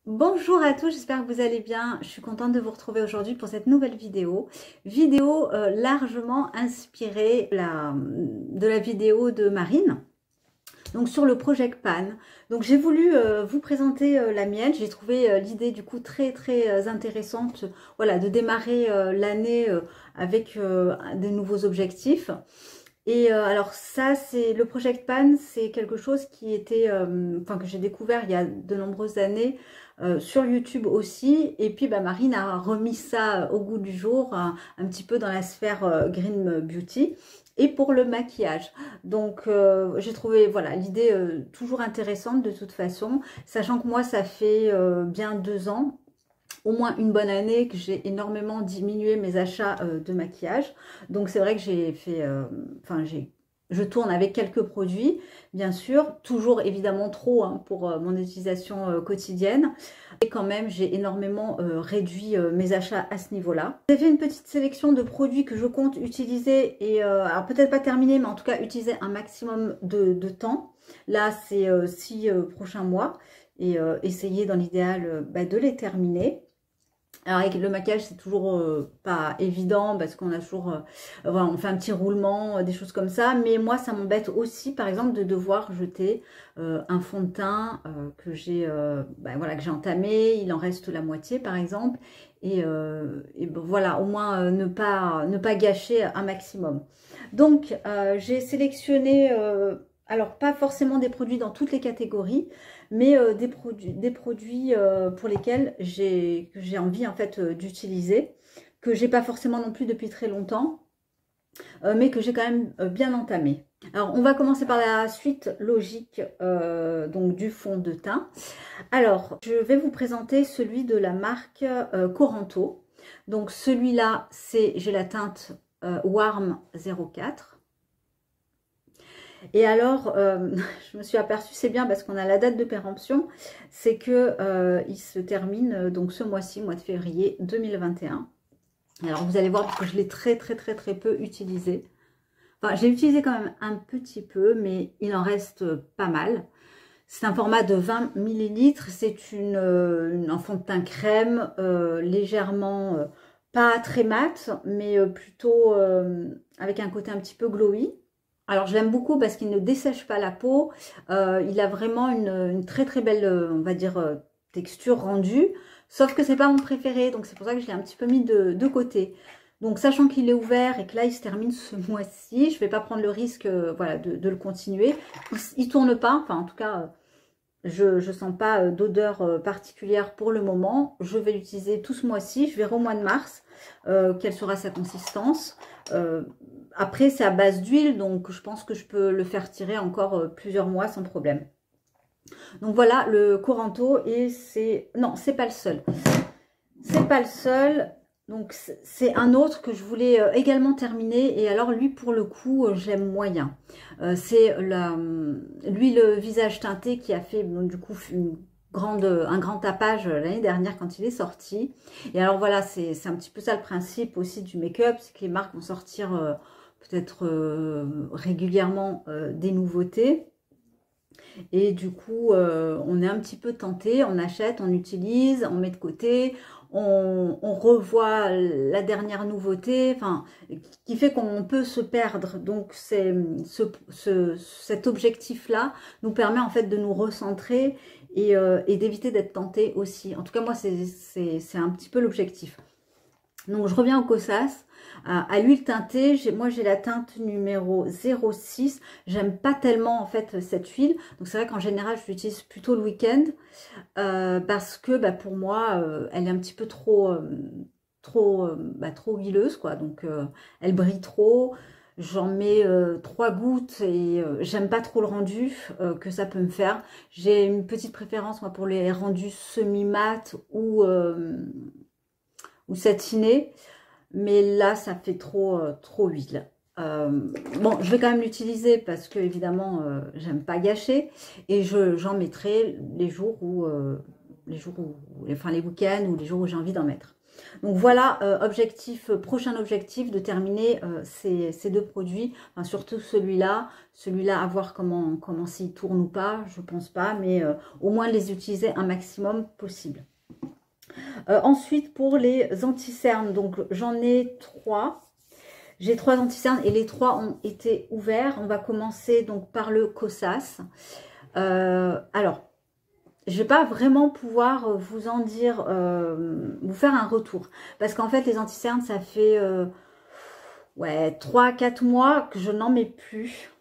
Bonjour à tous, j'espère que vous allez bien. Je suis contente de vous retrouver aujourd'hui pour cette nouvelle vidéo. Largement inspirée de la vidéo de Marine, donc sur le Project Pan. Donc j'ai voulu vous présenter la mienne. J'ai trouvé l'idée du coup très intéressante, voilà, de démarrer l'année avec des nouveaux objectifs. Et alors ça, c'est le Project Pan, c'est quelque chose qui était, que j'ai découvert il y a de nombreuses années sur YouTube aussi. Et puis Marine a remis ça au goût du jour, un petit peu dans la sphère Green Beauty et pour le maquillage. Donc j'ai trouvé voilà l'idée toujours intéressante de toute façon, sachant que moi ça fait bien 2 ans. Au moins une bonne année que j'ai énormément diminué mes achats de maquillage. Donc c'est vrai que j'ai fait, je tourne avec quelques produits, bien sûr, toujours évidemment trop pour mon utilisation quotidienne. Et quand même, j'ai énormément réduit mes achats à ce niveau-là. J'ai fait une petite sélection de produits que je compte utiliser et alors peut-être pas terminer, mais en tout cas utiliser un maximum de temps. Là, c'est 6 prochains mois et essayer dans l'idéal de les terminer. Alors avec le maquillage, c'est toujours pas évident parce qu'on a toujours, voilà, on fait un petit roulement, des choses comme ça. Mais moi, ça m'embête aussi, par exemple, de devoir jeter un fond de teint que j'ai, voilà, que j'ai entamé. Il en reste la moitié, par exemple. Et voilà, au moins ne pas gâcher un maximum. Donc, j'ai sélectionné, alors pas forcément des produits dans toutes les catégories, mais des produits pour lesquels que j'ai envie en fait d'utiliser, que j'ai pas forcément non plus depuis très longtemps, mais que j'ai quand même bien entamé. Alors on va commencer par la suite logique donc du fond de teint. Alors je vais vous présenter celui de la marque Coranto. Donc celui-là, j'ai la teinte Warm 04. Et alors, je me suis aperçue, c'est bien parce qu'on a la date de péremption, c'est que il se termine donc ce mois-ci, mois de février 2021. Alors vous allez voir, parce que je l'ai très peu utilisé. Enfin, j'ai utilisé quand même un petit peu, mais il en reste pas mal. C'est un format de 20 ml, c'est un fond de teint crème, légèrement, pas très mat, mais plutôt avec un côté un petit peu glowy. Alors je l'aime beaucoup parce qu'il ne dessèche pas la peau, il a vraiment une très belle, on va dire, texture rendue, sauf que c'est pas mon préféré, donc c'est pour ça que je l'ai un petit peu mis de côté. Donc sachant qu'il est ouvert et que là il se termine ce mois-ci, je vais pas prendre le risque voilà, de le continuer. Il tourne pas, enfin en tout cas je sens pas d'odeur particulière pour le moment. Je vais l'utiliser tout ce mois-ci, je verrai au mois de mars quelle sera sa consistance. Après, c'est à base d'huile, donc je pense que je peux le faire tirer encore plusieurs mois sans problème. Donc voilà, le Coranto, et non, c'est pas le seul. C'est pas le seul. Donc c'est un autre que je voulais également terminer. Et alors lui, pour le coup, j'aime moyen. C'est l'huile visage teinté qui a fait donc, du coup un grand tapage l'année dernière quand il est sorti. Et alors voilà, c'est un petit peu ça le principe aussi du make-up, c'est que les marques vont sortir peut-être régulièrement des nouveautés. Et du coup, on est un petit peu tenté, on achète, on utilise, on met de côté, on revoit la dernière nouveauté, enfin, qui fait qu'on peut se perdre. Donc, cet objectif-là nous permet en fait de nous recentrer et d'éviter d'être tenté aussi. En tout cas, moi, c'est un petit peu l'objectif. Donc, je reviens au Kosas. À l'huile teintée, moi j'ai la teinte numéro 06. J'aime pas tellement en fait cette huile. Donc c'est vrai qu'en général je l'utilise plutôt le week-end parce que pour moi elle est un petit peu trop huileuse quoi. Donc elle brille trop. J'en mets 3 gouttes et j'aime pas trop le rendu que ça peut me faire. J'ai une petite préférence moi pour les rendus semi-mat ou satinés. Mais là, ça fait trop huile. Bon, je vais quand même l'utiliser parce que, évidemment, j'aime pas gâcher. Et j'en mettrai les jours où, enfin les week-ends ou les jours où j'ai envie d'en mettre. Donc voilà, prochain objectif de terminer ces deux produits, enfin, surtout celui-là, à voir comment s'il tourne ou pas, je pense pas, mais au moins les utiliser un maximum possible. Ensuite, pour les anti-cernes, donc j'en ai 3. J'ai 3 anti-cernes et les 3 ont été ouverts. On va commencer donc par le Kosas. Alors, je ne vais pas vraiment pouvoir vous en dire, vous faire un retour. Parce qu'en fait, les anti-cernes, ça fait ouais, 3-4 mois que je n'en mets plus.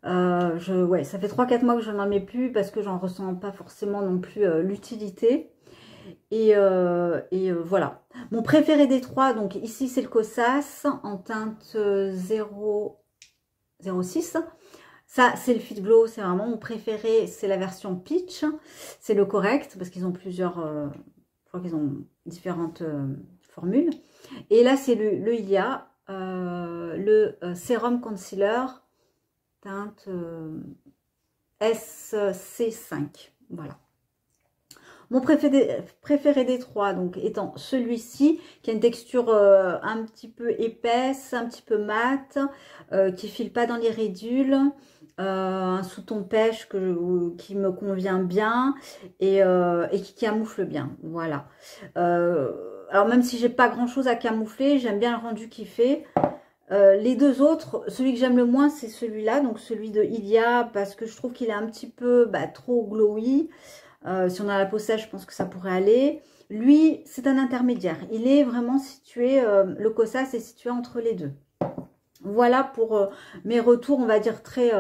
Ouais, ça fait 3-4 mois que je n'en mets plus parce que j'en ressens pas forcément non plus l'utilité. Et voilà. Mon préféré des 3, donc ici c'est le Kosas en teinte 006. Ça c'est le Fit Glow, c'est vraiment mon préféré. C'est la version Peach. C'est le correct parce qu'ils ont plusieurs, je crois qu'ils ont différentes formules. Et là c'est le Ilia, le Sérum Concealer teinte SC5. Voilà. Mon préféré des 3, donc, étant celui-ci, qui a une texture un petit peu épaisse, un petit peu mate, qui file pas dans les ridules, un sous-ton pêche qui me convient bien et qui camoufle bien. Voilà. Alors, même si j'ai pas grand-chose à camoufler, j'aime bien le rendu qu'il fait. Les deux autres, celui que j'aime le moins, c'est celui-là, donc celui de Ilia, parce que je trouve qu'il est un petit peu trop glowy. Si on a la peau sèche, je pense que ça pourrait aller. Lui, c'est un intermédiaire. Il est vraiment situé, le Kosas est situé entre les deux. Voilà pour mes retours, on va dire très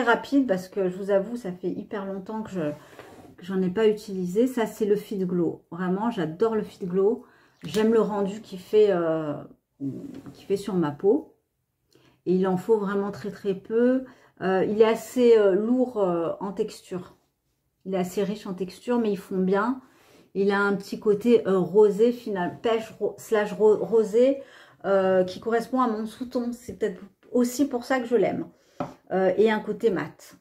rapides, parce que je vous avoue, ça fait hyper longtemps que j'en ai pas utilisé. Ça, c'est le Fit Glow. Vraiment, j'adore le Fit Glow. J'aime le rendu qu'il fait sur ma peau. Et il en faut vraiment très peu. Il est assez lourd en texture. Il est assez riche en texture, mais ils font bien. Il a un petit côté rosé, final, pêche slash rosé, qui correspond à mon sous-ton. C'est peut-être aussi pour ça que je l'aime. Et un côté mat.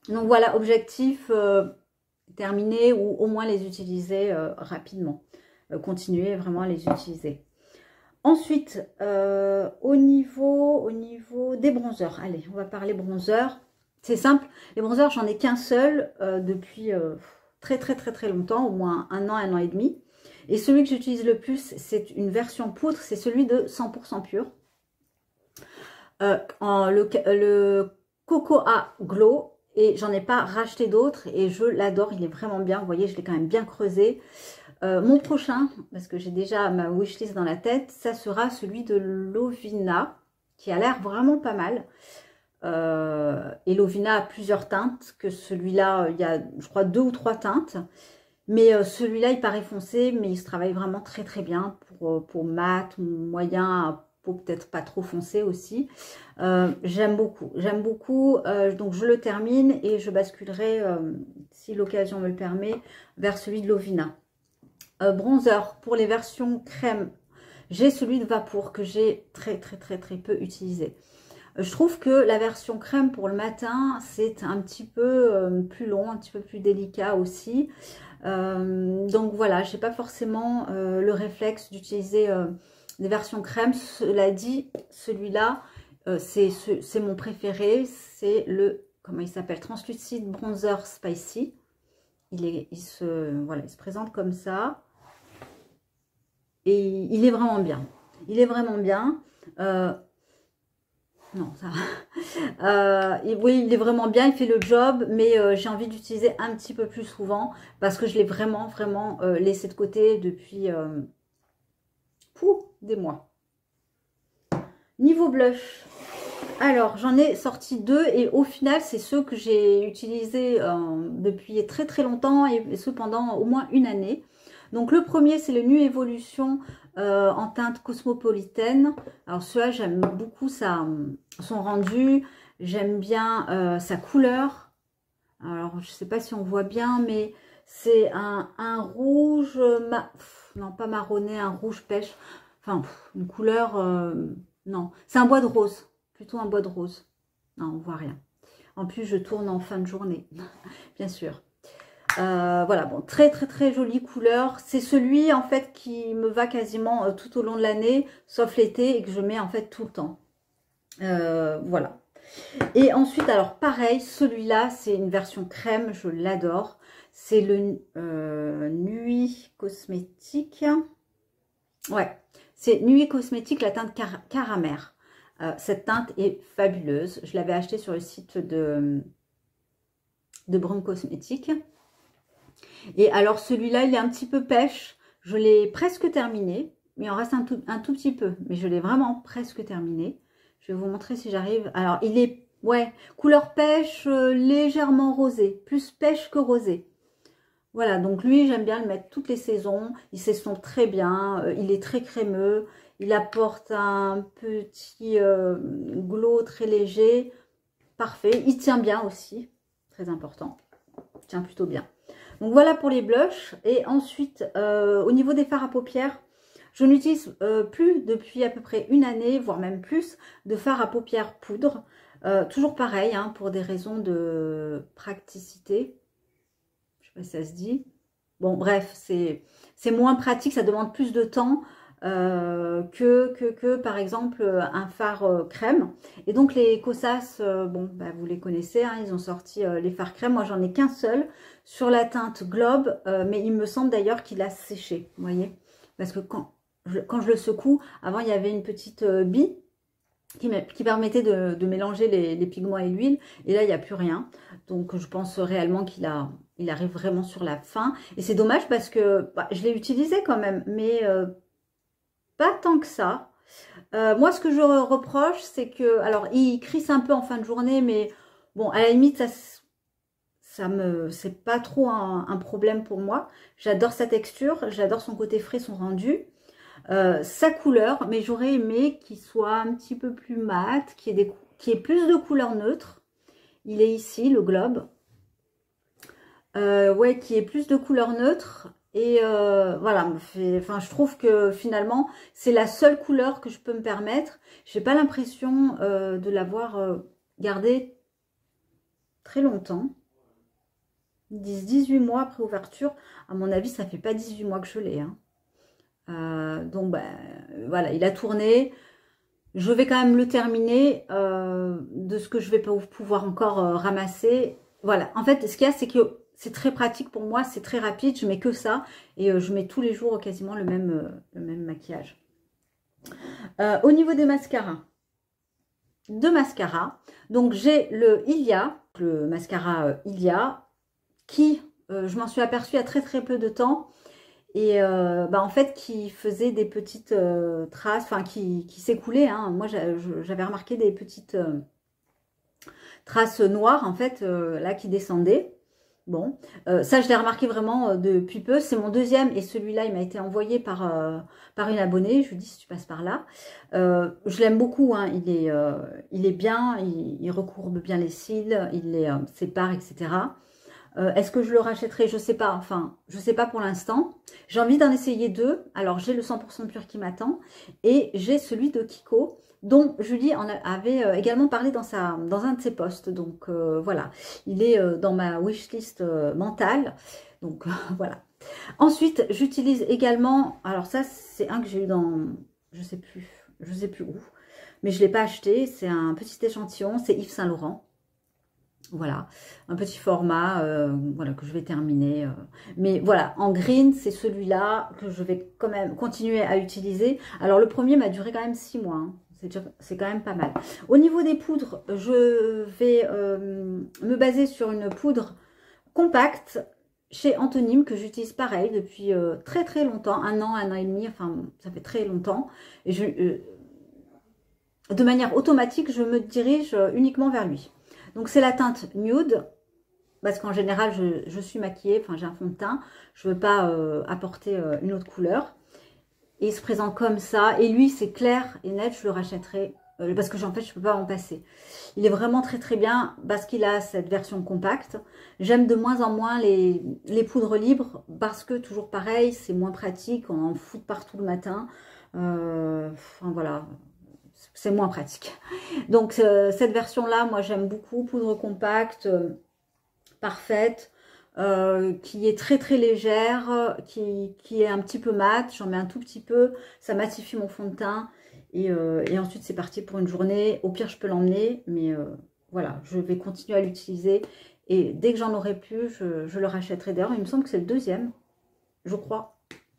Donc voilà, objectif terminé, ou au moins les utiliser rapidement. Continuer vraiment à les utiliser. Ensuite, au niveau des bronzers. Allez, on va parler bronzer. C'est simple, les bronzers, j'en ai qu'un seul depuis très longtemps, au moins un an et demi. Et celui que j'utilise le plus, c'est une version poudre, c'est celui de 100% pur. Le Cocoa Glow, et j'en ai pas racheté d'autres, et je l'adore, il est vraiment bien. Vous voyez, je l'ai quand même bien creusé. Mon prochain, parce que j'ai déjà ma wishlist dans la tête, ça sera celui de Lovina, qui a l'air vraiment pas mal. Et Lovina a plusieurs teintes, que celui-là, il y a, je crois, 2 ou 3 teintes. Mais celui-là, il paraît foncé, mais il se travaille vraiment très bien pour mat, moyen, pour peut-être pas trop foncé aussi. J'aime beaucoup. Donc je le termine et je basculerai, si l'occasion me le permet, vers celui de Lovina. Bronzer, pour les versions crème, j'ai celui de Vapour que j'ai très peu utilisé. Je trouve que la version crème pour le matin, c'est un petit peu plus long, un petit peu plus délicat aussi. Donc voilà, je n'ai pas forcément le réflexe d'utiliser des versions crème. Cela dit, celui-là, c'est mon préféré. C'est le, comment il s'appelle, Translucide Bronzer Spicy. Il se présente comme ça. Et il est vraiment bien. Il est vraiment bien. Non, ça oui, il est vraiment bien, il fait le job, mais j'ai envie d'utiliser un petit peu plus souvent parce que je l'ai vraiment laissé de côté depuis des mois. Niveau blush, alors j'en ai sorti 2 et au final, c'est ceux que j'ai utilisés depuis très longtemps et ce pendant au moins une année. Donc le premier, c'est le Nu Evolution en teinte cosmopolitaine. Alors celui-là, j'aime beaucoup son rendu. J'aime bien sa couleur. Alors je ne sais pas si on voit bien, mais c'est un rouge, non pas marronné, un rouge pêche. Enfin, une couleur, non. C'est un bois de rose, plutôt un bois de rose. Non, on voit rien. En plus, je tourne en fin de journée, bien sûr. Voilà, bon, très très très jolie couleur. C'est celui en fait qui me va quasiment tout au long de l'année, sauf l'été, et que je mets en fait tout le temps. Voilà. Et ensuite, alors pareil, celui-là, c'est une version crème, je l'adore. C'est le Nuit Cosmétique. Ouais, c'est Nuit Cosmétique, la teinte caramel. Cette teinte est fabuleuse. Je l'avais acheté sur le site de Brume Cosmétique. Et alors celui-là, il est un petit peu pêche. Je l'ai presque terminé. Il en reste un tout petit peu. Mais je l'ai vraiment presque terminé. Je vais vous montrer si j'arrive. Alors il est, ouais, couleur pêche, légèrement rosé. Plus pêche que rosé. Voilà, donc lui, j'aime bien le mettre toutes les saisons. Il s'estompe très bien. Il est très crémeux. Il apporte un petit glow très léger. Parfait. Il tient bien aussi. Très important. Il tient plutôt bien. Donc voilà pour les blushs. Et ensuite, au niveau des fards à paupières, je n'utilise plus depuis à peu près une année, voire même plus, de fard à paupières poudre. Toujours pareil, hein, pour des raisons de praticité. Je ne sais pas si ça se dit. Bon, bref, c'est moins pratique, ça demande plus de temps que par exemple, un fard crème. Et donc, les Kosas, bon, bah, vous les connaissez, hein, ils ont sorti les fards crème. Moi, j'en ai qu'un seul sur la teinte Globe, mais il me semble d'ailleurs qu'il a séché, vous voyez. Parce que quand je le secoue, avant, il y avait une petite bille qui permettait de mélanger les pigments et l'huile. Et là, il n'y a plus rien. Donc, je pense réellement il arrive vraiment sur la fin. Et c'est dommage parce que bah, je l'ai utilisé quand même, mais pas tant que ça. Moi, ce que je reproche, c'est que... Alors, il crisse un peu en fin de journée, mais bon, à la limite, c'est pas trop un problème pour moi. J'adore sa texture, j'adore son côté frais, son rendu. Sa couleur, mais j'aurais aimé qu'il soit un petit peu plus mat, qu'il y ait plus de couleurs neutres. Il est ici, le globe. Ouais, qu'il y ait plus de couleurs neutres. Et voilà, enfin, je trouve que finalement, c'est la seule couleur que je peux me permettre. J'ai pas l'impression de l'avoir gardé très longtemps. Ils disent 18 mois après ouverture. À mon avis, ça fait pas 18 mois que je l'ai. Hein. Donc, ben, voilà, il a tourné. Je vais quand même le terminer de ce que je vais pouvoir encore ramasser. Voilà, en fait, ce qu'il y a, c'est que c'est très pratique pour moi, c'est très rapide. Je mets que ça et je mets tous les jours quasiment le même maquillage. Au niveau des mascaras, donc j'ai le Ilia, le mascara Ilia, qui, je m'en suis aperçue il y a très très peu de temps. Et bah en fait, qui faisait des petites traces, enfin qui s'écoulaient. Hein. Moi, j'avais remarqué des petites traces noires, en fait, là, qui descendaient. Bon, ça, je l'ai remarqué vraiment depuis peu. C'est mon deuxième et celui-là, il m'a été envoyé par une abonnée. Je lui dis si tu passes par là. Je l'aime beaucoup. Hein. Il est bien, il recourbe bien les cils, il les sépare, etc. Est-ce que je le rachèterai? Je sais pas. Enfin, je sais pas pour l'instant. J'ai envie d'en essayer deux. Alors, j'ai le 100% pur qui m'attend. Et j'ai celui de Kiko, dont Julie en avait également parlé dans un de ses posts. Donc, voilà. Il est dans ma wishlist mentale. Donc, voilà. Ensuite, j'utilise également... Alors, ça, c'est un que j'ai eu dans... Je sais plus où. Mais je ne l'ai pas acheté. C'est un petit échantillon. C'est Yves Saint Laurent. Voilà, un petit format voilà, que je vais terminer. Mais voilà, en green, c'est celui-là que je vais quand même continuer à utiliser. Alors, le premier m'a duré quand même 6 mois. Hein. C'est quand même pas mal. Au niveau des poudres, je vais me baser sur une poudre compacte chez Anthonyme que j'utilise pareil depuis très très longtemps. Un an et demi, enfin, ça fait très longtemps. Et de manière automatique, je me dirige uniquement vers lui. Donc, c'est la teinte Nude, parce qu'en général, je suis maquillée, enfin, j'ai un fond de teint. Je ne veux pas apporter une autre couleur. Et il se présente comme ça. Et lui, c'est clair et net, je le rachèterai, parce que en fait, je ne peux pas m'en passer. Il est vraiment très très bien, parce qu'il a cette version compacte. J'aime de moins en moins les poudres libres, parce que, toujours pareil, c'est moins pratique, on en fout partout le matin. Enfin, voilà... C'est moins pratique. Donc, cette version-là, moi, j'aime beaucoup. Poudre compacte, parfaite. qui est très très légère, qui est un petit peu mat. J'en mets un tout petit peu, ça matifie mon fond de teint. Et ensuite, c'est parti pour une journée. Au pire, je peux l'emmener, mais voilà, je vais continuer à l'utiliser. Et dès que j'en aurai plus, je le rachèterai. D'ailleurs, il me semble que c'est le deuxième, je crois.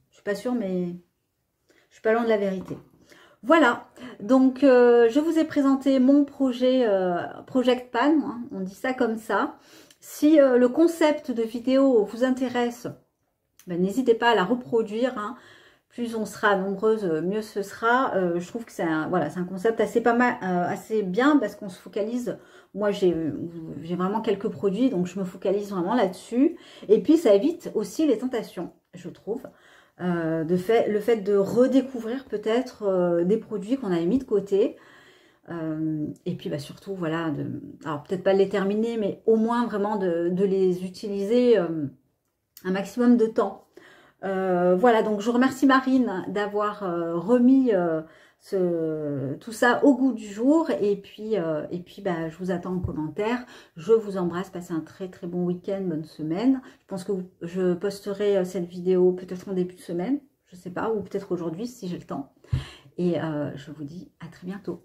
Je suis pas sûre, mais je suis pas loin de la vérité. Voilà, donc je vous ai présenté mon projet Project Pan, hein, on dit ça comme ça. Si le concept de vidéo vous intéresse, ben, n'hésitez pas à la reproduire, hein. Plus on sera nombreuses, mieux ce sera. Je trouve que c'est voilà, un concept assez pas mal, assez bien parce qu'on se focalise. Moi, j'ai vraiment quelques produits, donc je me focalise vraiment là-dessus. Et puis, ça évite aussi les tentations, je trouve. Le fait de redécouvrir peut-être des produits qu'on avait mis de côté. Et puis, bah, surtout, voilà, alors peut-être pas de les terminer, mais au moins vraiment de les utiliser un maximum de temps. Voilà, donc je vous remercie Marine d'avoir remis tout ça au goût du jour. Et puis bah, je vous attends en commentaire. Je vous embrasse, passez un très très bon week-end, bonne semaine. Je pense que je posterai cette vidéo peut-être en début de semaine, je sais pas, ou peut-être aujourd'hui si j'ai le temps. Et je vous dis à très bientôt.